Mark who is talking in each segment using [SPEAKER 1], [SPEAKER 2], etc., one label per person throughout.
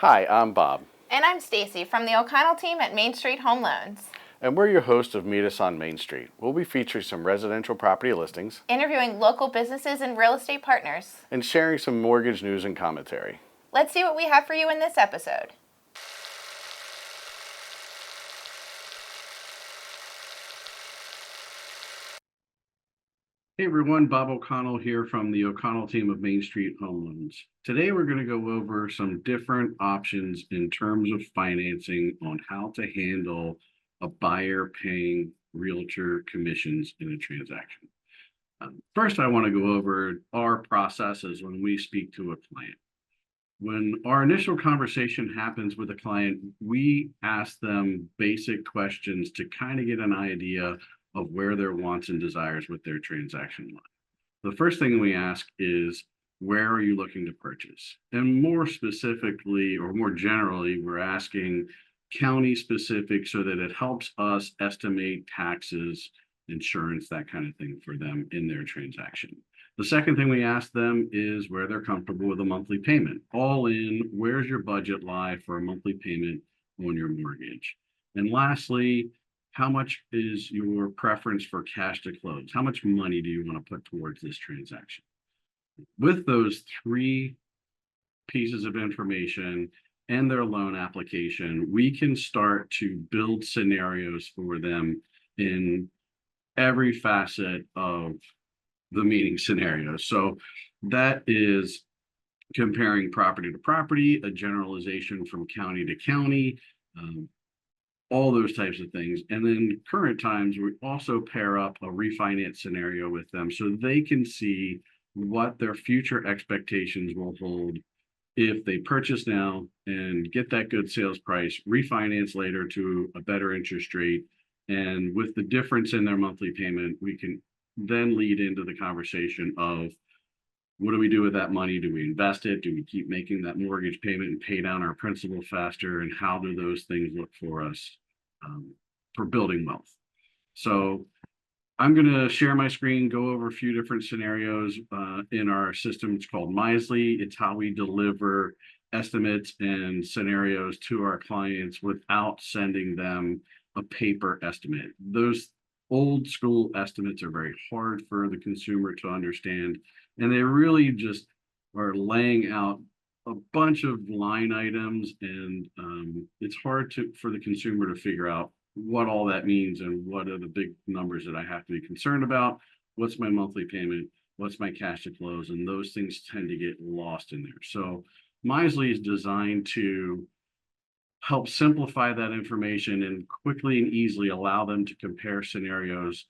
[SPEAKER 1] Hi, I'm Bob,
[SPEAKER 2] And I'm Stacy from the O'Connell team at Main Street Home Loans,
[SPEAKER 1] and we're your hosts of Meet Us on Main Street. We'll be featuring some residential property listings
[SPEAKER 2] interviewing local businesses and real estate partners.
[SPEAKER 1] and sharing some mortgage news and commentary.
[SPEAKER 2] Let's see what we have for you in this episode.
[SPEAKER 1] Hey everyone, Bob O'Connell here from the O'Connell team of Main Street Home Loans. Today we're going to go over some different options in terms of financing on how to handle a buyer paying realtor commissions in a transaction. First, I want to go over our processes when we speak to a client. When our initial conversation happens with a client, we ask them basic questions to kind of get an idea of where their wants and desires with their transaction lie. The first thing we ask is, where are you looking to purchase? And more specifically, or more generally, we're asking county specific so that it helps us estimate taxes, insurance, that kind of thing for them in their transaction. The second thing we ask them is where they're comfortable with a monthly payment. All in, where's your budget lie for a monthly payment on your mortgage? And lastly, how much is your preference for cash to close? How much money do you want to put towards this transaction? With those three pieces of information and their loan application, we can start to build scenarios for them in every facet of the meeting scenario. So that is comparing property to property, a generalization from county to county, all those types of things. And then current times, we also pair up a refinance scenario with them so they can see what their future expectations will hold if they purchase now and get that good sales price, refinance later to a better interest rate. And with the difference in their monthly payment, we can then lead into the conversation of, what do we do with that money? Do we invest it? Do we keep making that mortgage payment and pay down our principal faster? And how do those things look for us for building wealth? So I'm going to share my screen, go over a few different scenarios in our system. It's called Misely. It's how we deliver estimates and scenarios to our clients without sending them a paper estimate. Those old school estimates are very hard for the consumer to understand, and they really just are laying out a bunch of line items, and it's hard for the consumer to figure out what all that means and what are the big numbers that I have to be concerned about. What's my monthly payment? What's my cash to close? And those things tend to get lost in there. So Misely is designed to help simplify that information and quickly and easily allow them to compare scenarios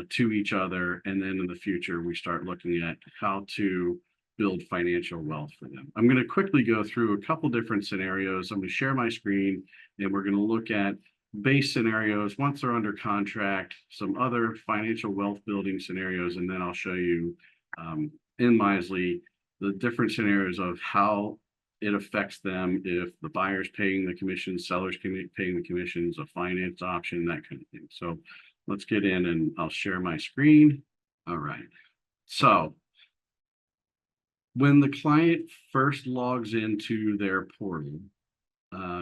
[SPEAKER 1] to each other. And then in the future, we start looking at how to build financial wealth for them. I'm going to quickly go through a couple different scenarios. I'm going to share my screen and we're going to look at base scenarios once they're under contract, some other financial wealth building scenarios, and then I'll show you in Misely the different scenarios of how it affects them if the buyer's paying the commissions, sellers paying the commissions, a finance option, that kind of thing. So let's get in and I'll share my screen. All right. So when the client first logs into their portal,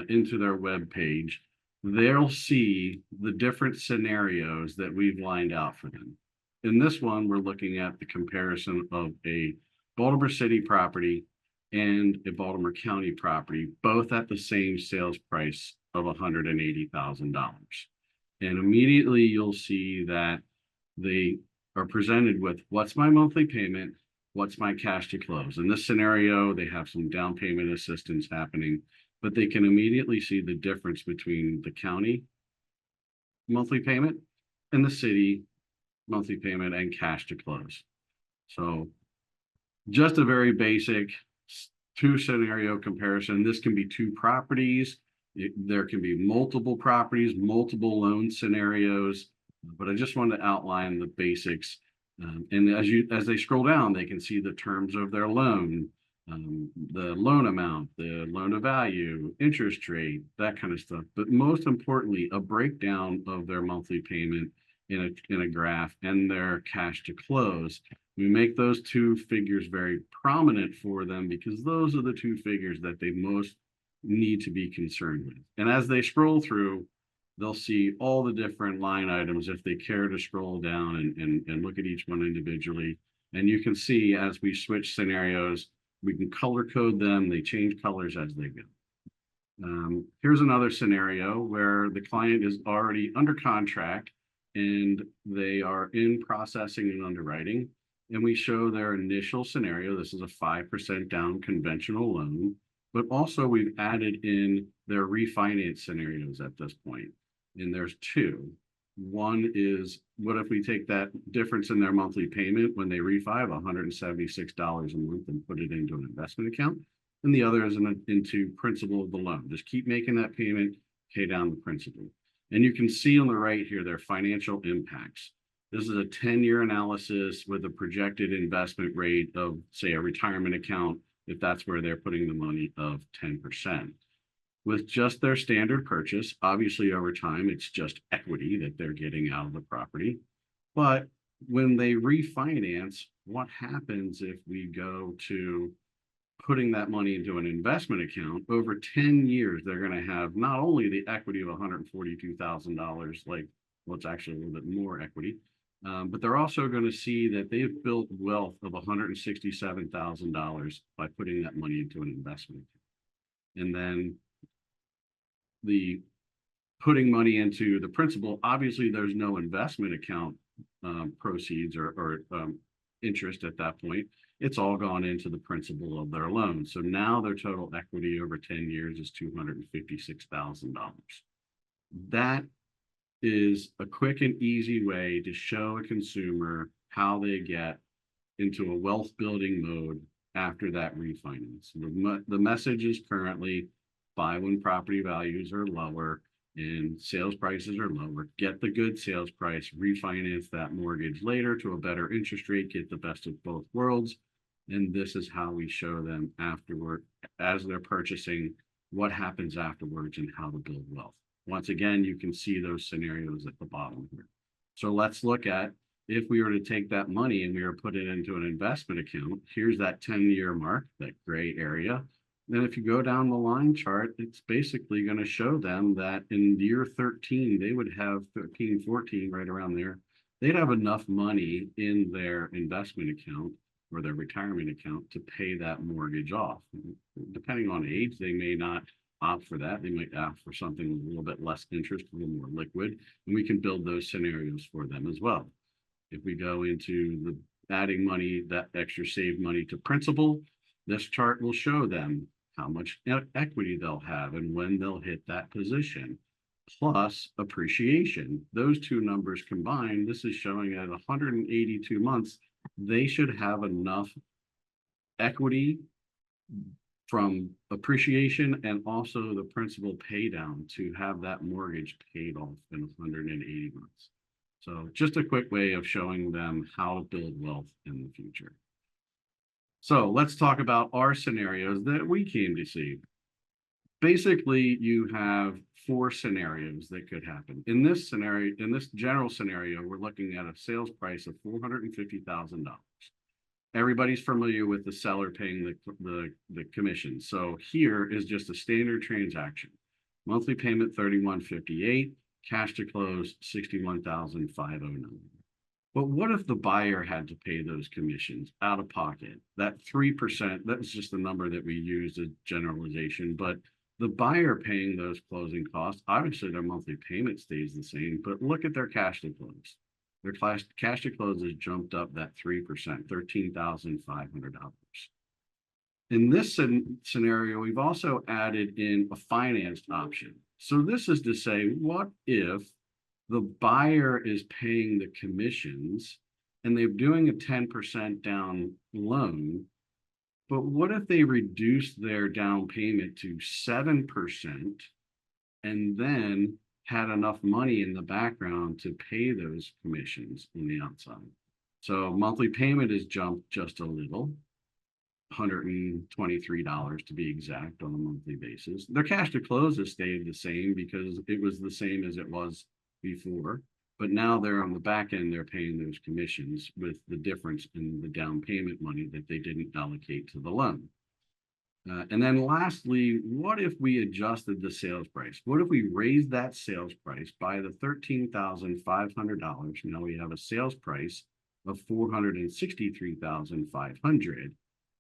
[SPEAKER 1] into their web page, they'll see the different scenarios that we've lined out for them. In this one, we're looking at the comparison of a Baltimore City property and a Baltimore County property, both at the same sales price of $180,000. And immediately you'll see that they are presented with, what's my monthly payment? What's my cash to close? In this scenario, they have some down payment assistance happening, but they can immediately see the difference between the county monthly payment and the city monthly payment and cash to close. So just a very basic two scenario comparison. This can be two properties. There can be multiple properties, multiple loan scenarios, but I just wanted to outline the basics. And as they scroll down, they can see the terms of their loan, the loan amount, the loan to value, interest rate, that kind of stuff. But most importantly, a breakdown of their monthly payment in a graph and their cash to close. We make those two figures very prominent for them because those are the two figures that they most need to be concerned with. And as they scroll through, they'll see all the different line items if they care to scroll down and look at each one individually. And you can see as we switch scenarios, we can color code them. They change colors as they go. Here's another scenario where the client is already under contract and they are in processing and underwriting. And we show their initial scenario. This is a 5% down conventional loan, but also we've added in their refinance scenarios at this point. And there's two. One is, what if we take that difference in their monthly payment when they refi of $176 a month and put it into an investment account? And the other is into principal of the loan. Just keep making that payment, pay down the principal. And you can see on the right here their financial impacts. This is a 10-year analysis with a projected investment rate of, say, a retirement account, if that's where they're putting the money, of 10%. With just their standard purchase, obviously over time, it's just equity that they're getting out of the property. But when they refinance, what happens if we go to putting that money into an investment account? Over 10 years, they're going to have not only the equity of $142,000, like, well, it's actually a little bit more equity, but they're also going to see that they've built wealth of $167,000 by putting that money into an investment account. And then the putting money into the principal, obviously there's no investment account proceeds or interest at that point. It's all gone into the principal of their loan. So now their total equity over 10 years is $256,000. That is a quick and easy way to show a consumer how they get into a wealth building mode after that refinance. The message is currently buy when property values are lower and sales prices are lower. Get the good sales price, refinance that mortgage later to a better interest rate, get the best of both worlds. And this is how we show them afterward, as they're purchasing, what happens afterwards and how to build wealth. Once again, you can see those scenarios at the bottom here. So let's look at, if we were to take that money and we were to put it into an investment account, here's that 10-year mark, that gray area. Then if you go down the line chart, it's basically going to show them that in year 13, they would have 13, 14, right around there. They'd have enough money in their investment account or their retirement account to pay that mortgage off. Depending on age, they may not opt for that. They might opt for something with a little bit less interest, a little more liquid, and we can build those scenarios for them as well. If we go into the adding money, that extra saved money to principal, this chart will show them how much equity they'll have and when they'll hit that position, plus appreciation. Those two numbers combined, this is showing at 182 months, they should have enough equity from appreciation and also the principal pay down to have that mortgage paid off in 180 months. So just a quick way of showing them how to build wealth in the future. So let's talk about our scenarios that we came to see. Basically, you have four scenarios that could happen. In this scenario, in this general scenario, we're looking at a sales price of $450,000. Everybody's familiar with the seller paying the commission. So here is just a standard transaction. Monthly payment $31.58, cash to close $61,509. But what if the buyer had to pay those commissions out of pocket? That 3%, that's just the number that we used as generalization, but the buyer paying those closing costs, obviously their monthly payment stays the same, but look at their cash to close. Their cash to close has jumped up that 3%, $13,500. In this scenario, we've also added in a financed option. So this is to say, what if the buyer is paying the commissions and they're doing a 10% down loan, but what if they reduce their down payment to 7% and then had enough money in the background to pay those commissions on the outside? So monthly payment has jumped just a little, $123 to be exact on a monthly basis. Their cash to close has stayed the same because it was the same as it was before, but now they're on the back end, they're paying those commissions with the difference in the down payment money that they didn't allocate to the loan. And then lastly, what if we adjusted the sales price? What if we raised that sales price by the $13,500? Now we have a sales price of $463,500.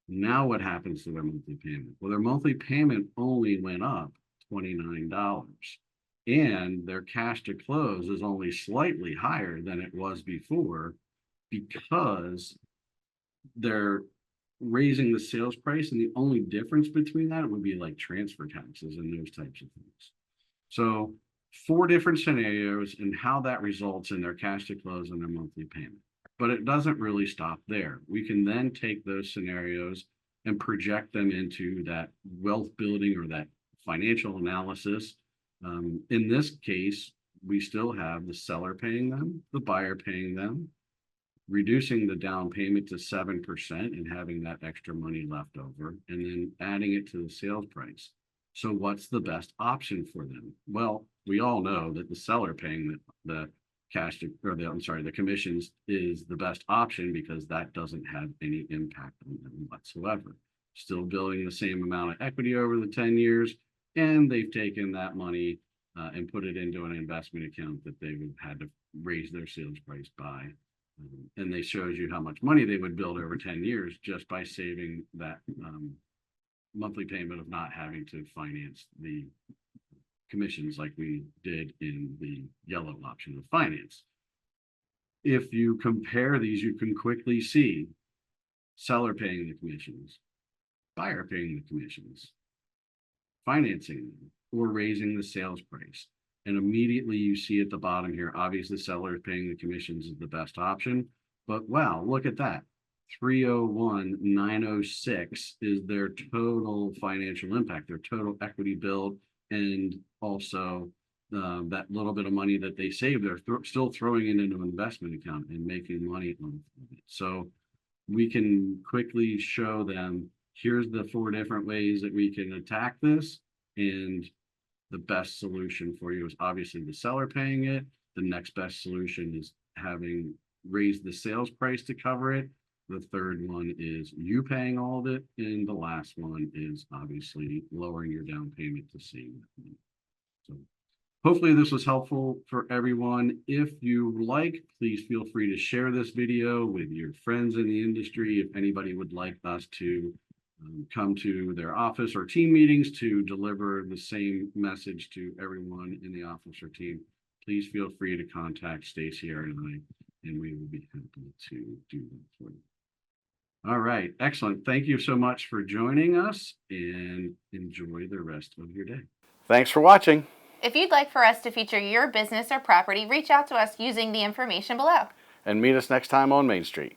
[SPEAKER 1] Now what happens to their monthly payment? Well, their monthly payment only went up $29. And their cash to close is only slightly higher than it was before because they're raising the sales price, and the only difference between that would be like transfer taxes and those types of things. So four different scenarios and how that results in their cash to close and their monthly payment. But it doesn't really stop there. We can then take those scenarios and project them into that wealth building or that financial analysis. In this case, we still have the seller paying them, the buyer paying them, reducing the down payment to 7% and having that extra money left over, and then adding it to the sales price. So what's the best option for them? Well, we all know that the seller paying the cash to, or the commissions is the best option because that doesn't have any impact on them whatsoever. Still building the same amount of equity over the 10 years, and they've taken that money and put it into an investment account that they would have had to raise their sales price by. And they shows you how much money they would build over 10 years just by saving that monthly payment of not having to finance the commissions like we did in the yellow option of finance. If you compare these, you can quickly see seller paying the commissions, buyer paying the commissions, financing them, or raising the sales price. And immediately you see at the bottom here, obviously the seller paying the commissions is the best option. But wow, look at that. 301,906 is their total financial impact, their total equity build, and also that little bit of money that they save, they're still throwing it into an investment account and making money on it. So we can quickly show them, here's the four different ways that we can attack this. And the best solution for you is obviously the seller paying it. The next best solution is having raised the sales price to cover it. The third one is you paying all of it. And the last one is obviously lowering your down payment to save that money. So hopefully this was helpful for everyone. If you like, please feel free to share this video with your friends in the industry. If anybody would like us to come to their office or team meetings to deliver the same message to everyone in the office or team, please feel free to contact Stacy or I, and we will be happy to do that for you. All right, excellent. Thank you so much for joining us, and enjoy the rest of your day.
[SPEAKER 3] Thanks for watching.
[SPEAKER 2] If you'd like for us to feature your business or property, reach out to us using the information below.
[SPEAKER 3] And meet us next time on Main Street.